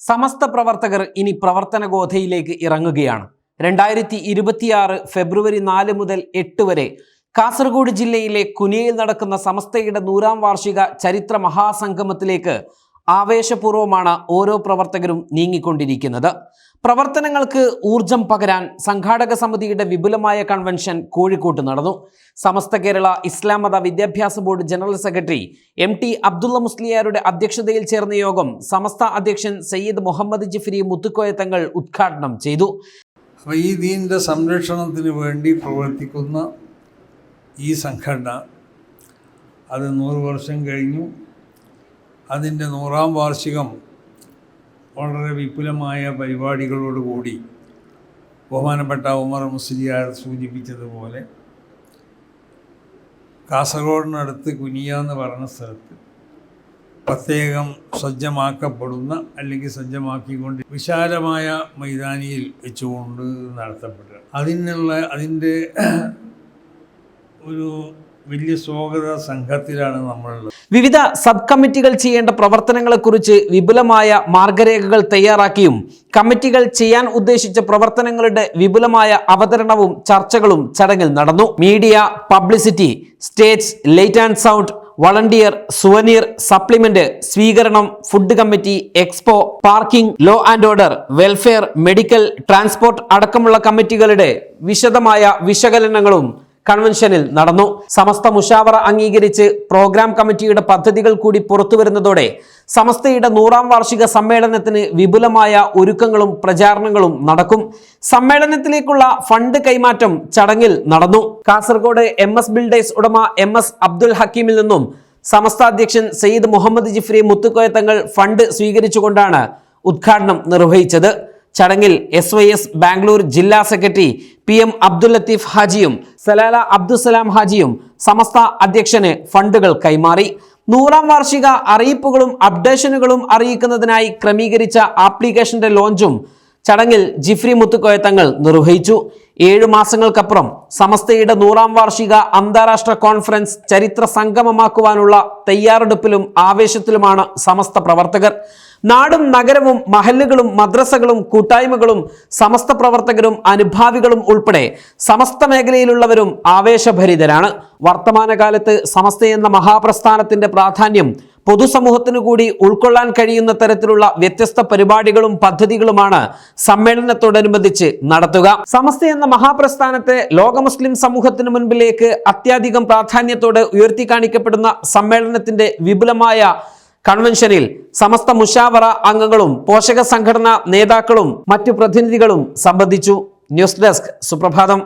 സമസ്ത പ്രവർത്തകർ ഇനി പ്രവർത്തനഗോധയിലേക്ക് ഇറങ്ങുകയാണ്. 2026 ഫെബ്രുവരി 4 മുതൽ 8 വരെ കാസർഗോഡ് ജില്ലയിലെ കുനിയയിൽ നടക്കുന്ന സമസ്തയുടെ 100ാം വാർഷിക ചരിത്ര മഹാസംഗമത്തിലേക്ക് ആവേശപൂർവ്വമാണ് ഓരോ പ്രവർത്തകരും നീങ്ങിക്കൊണ്ടിരിക്കുന്നത്. പ്രവർത്തനങ്ങൾക്ക് ഊർജം പകരാൻ സംഘാടക സമിതിയുടെ വിപുലമായ കൺവെൻഷൻ കോഴിക്കോട്ട് നടന്നു. സമസ്ത കേരള ഇസ്ലാം മത വിദ്യാഭ്യാസ board general secretary MT Abdulla മുസ്ലിയാരുടെ അധ്യക്ഷതയിൽ ചേർന്ന യോഗം സമസ്ത അധ്യക്ഷൻ സയ്യിദ് മുഹമ്മദ് ജിഫ്രി മുത്തുക്കോയ തങ്ങൾ ഉദ്ഘാടനം ചെയ്തു. അപ്പോൾ ഈ ദീനിൻ്റെ സംരക്ഷണത്തിന് വേണ്ടി പ്രവർത്തിക്കുന്ന ഈ സംഘടന അത് 100 വർഷം കഴിഞ്ഞു. അതിൻ്റെ 100ാം വാർഷികം വളരെ വിപുലമായ പരിപാടികളോടുകൂടി ബഹുമാനപ്പെട്ട ഉമർ മുസ്ലിയാർ സൂചിപ്പിച്ചതുപോലെ കാസർഗോഡിനടുത്ത് കുനിയ എന്ന് പറയുന്ന സ്ഥലത്ത് പ്രത്യേകം സജ്ജമാക്കപ്പെടുന്ന അല്ലെങ്കിൽ സജ്ജമാക്കിക്കൊണ്ട് വിശാലമായ മൈതാനിയിൽ വെച്ചുകൊണ്ട് നടത്തപ്പെട്ടത്. അതിൻ്റെ ഒരു വലിയ സ്വാഗത സംഘത്തിലാണ് നമ്മളുള്ളത്. വിവിധ സബ് കമ്മിറ്റികൾ ചെയ്യേണ്ട പ്രവർത്തനങ്ങളെക്കുറിച്ച് വിപുലമായ മാർഗരേഖകൾ തയ്യാറാക്കിയും കമ്മിറ്റികൾ ചെയ്യാൻ ഉദ്ദേശിച്ച പ്രവർത്തനങ്ങളുടെ വിപുലമായ അവതരണവും ചർച്ചകളും ചടങ്ങിൽ നടന്നു. Media, publicity, stage, light and sound, volunteer, souvenir, supplement, സ്വീകരണം, food committee, expo, parking, law and order, welfare, medical, transport അടക്കമുള്ള കമ്മിറ്റികളുടെ വിശദമായ വിശകലനങ്ങളും കൺവെൻഷനിൽ നടന്നു. സമസ്ത മുഷാവറ അംഗീകരിച്ച് പ്രോഗ്രാം കമ്മിറ്റിയുടെ പദ്ധതികൾ കൂടി പുറത്തുവരുന്നതോടെ സമസ്തയുടെ 100ാം വാർഷിക സമ്മേളനത്തിന് വിപുലമായ ഒരുക്കങ്ങളും പ്രചാരണങ്ങളും നടക്കും. സമ്മേളനത്തിലേക്കുള്ള ഫണ്ട് കൈമാറ്റം ചടങ്ങിൽ നടന്നു. കാസർഗോഡ് MS ബിൽഡേഴ്സ് ഉടമ MS അബ്ദുൽ ഹക്കീമിൽ നിന്നും സമസ്ത അധ്യക്ഷൻ സയ്യിദ് മുഹമ്മദ് ജിഫ്രി മുത്തുക്കോയ തങ്ങൾ ഫണ്ട് സ്വീകരിച്ചുകൊണ്ടാണ് ഉദ്ഘാടനം നിർവഹിച്ചത്. ചടങ്ങിൽ SYS ബാംഗ്ലൂർ ജില്ലാ സെക്രട്ടറി PM അബ്ദുൽ ലത്തീഫ് ഹാജിയും സലാല അബ്ദുസലാം ഹാജിയും സമസ്ത അധ്യക്ഷന് ഫണ്ടുകൾ കൈമാറി. 100ാം വാർഷിക അറിയിപ്പുകളും അപ്ഡേഷനുകളും അറിയിക്കുന്നതിനായി ക്രമീകരിച്ച ആപ്ലിക്കേഷന്റെ ലോഞ്ചും ചടങ്ങിൽ ജിഫ്രി മുത്തുക്കോയ തങ്ങൾ നിർവഹിച്ചു. 7 മാസങ്ങൾക്കപ്പുറം സമസ്തയുടെ 100ാം വാർഷിക അന്താരാഷ്ട്ര കോൺഫറൻസ് ചരിത്ര സംഗമമാക്കുവാനുള്ള തയ്യാറെടുപ്പിലും ആവേശത്തിലുമാണ് സമസ്ത പ്രവർത്തകർ. നാടും നഗരവും മഹല്ലുകളും മദ്രസകളും കൂട്ടായ്മകളും സമസ്ത പ്രവർത്തകരും അനുഭാവികളും ഉൾപ്പെടെ സമസ്ത മേഖലയിലുള്ളവരും ആവേശഭരിതരാണ്. വർത്തമാനകാലത്ത് സമസ്ത എന്ന മഹാപ്രസ്ഥാനത്തിന്റെ പ്രാധാന്യം പൊതുസമൂഹത്തിനു കൂടി ഉൾക്കൊള്ളാൻ കഴിയുന്ന തരത്തിലുള്ള വ്യത്യസ്ത പരിപാടികളും പദ്ധതികളുമാണ് സമ്മേളനത്തോടനുബന്ധിച്ച് നടത്തുക. സമസ്ത എന്ന മഹാപ്രസ്ഥാനത്തെ ലോക മുസ്ലിം സമൂഹത്തിനു മുൻപിലേക്ക് അത്യധികം പ്രാധാന്യത്തോടെ ഉയർത്തി കാണിക്കപ്പെടുന്ന സമ്മേളനത്തിന്റെ വിപുലമായ കൺവെൻഷനിൽ സമസ്ത മുഷാവറ അംഗങ്ങളും പോഷക സംഘടനാ നേതാക്കളും മറ്റു പ്രതിനിധികളും സംബന്ധിച്ചു. ന്യൂസ് ഡെസ്ക് സുപ്രഭാതം.